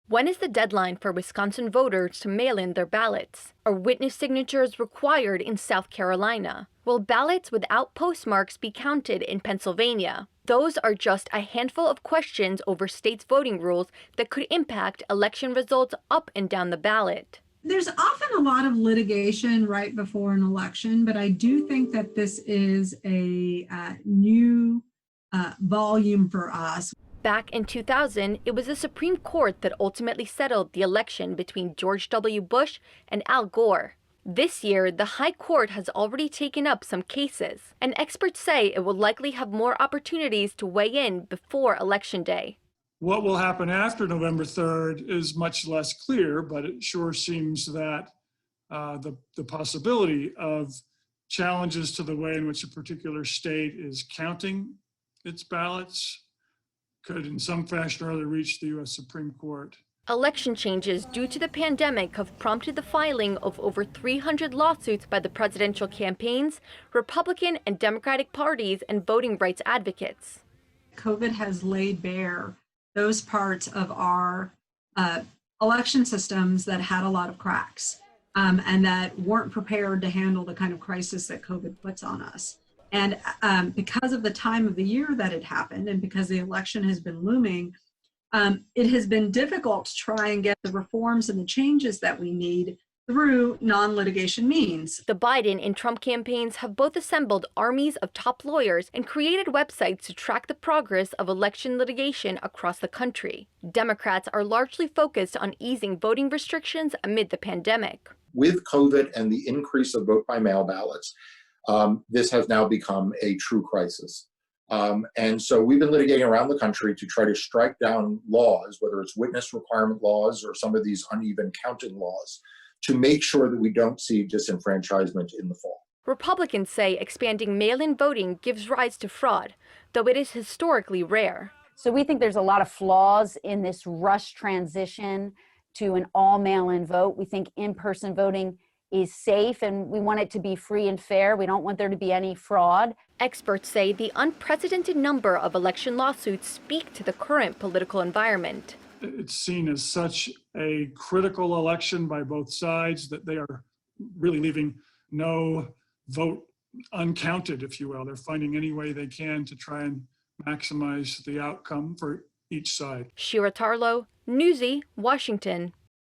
When is the deadline for Wisconsin voters to mail in their ballots? Are witness signatures required in South Carolina? Will ballots without postmarks be counted in Pennsylvania? Those are just a handful of questions over states' voting rules that could impact election results up and down the ballot. There's often a lot of litigation right before an election, but I do think that this is a new volume for us. Back in 2000, it was the Supreme Court that ultimately settled the election between George W. Bush and Al Gore. This year, the High Court has already taken up some cases, and experts say it will likely have more opportunities to weigh in before Election Day. What will happen after November 3rd is much less clear, but it sure seems that the possibility of challenges to the way in which a particular state is counting its ballots could in some fashion or other reach the U.S. Supreme Court. Election changes due to the pandemic have prompted the filing of over 300 lawsuits by the presidential campaigns, Republican and Democratic parties, and voting rights advocates. COVID has laid bare those parts of our election systems that had a lot of cracks and that weren't prepared to handle the kind of crisis that COVID puts on us. And because of the time of the year that it happened, and because the election has been looming, it has been difficult to try and get the reforms and the changes that we need through non-litigation means. The Biden and Trump campaigns have both assembled armies of top lawyers and created websites to track the progress of election litigation across the country. Democrats are largely focused on easing voting restrictions amid the pandemic. With COVID and the increase of vote-by-mail ballots, this has now become a true crisis. And so we've been litigating around the country to try to strike down laws, whether it's witness requirement laws or some of these uneven counting laws, to make sure that we don't see disenfranchisement in the fall. Republicans say expanding mail-in voting gives rise to fraud, though it is historically rare. So we think there's a lot of flaws in this rush transition to an all mail-in vote. We think in-person voting is safe, and we want it to be free and fair. We don't want there to be any fraud. Experts say the unprecedented number of election lawsuits speak to the current political environment. It's seen as such a critical election by both sides that they are really leaving no vote uncounted, if you will. They're finding any way they can to try and maximize the outcome for each side. Shira Tarlow, Newsy, Washington.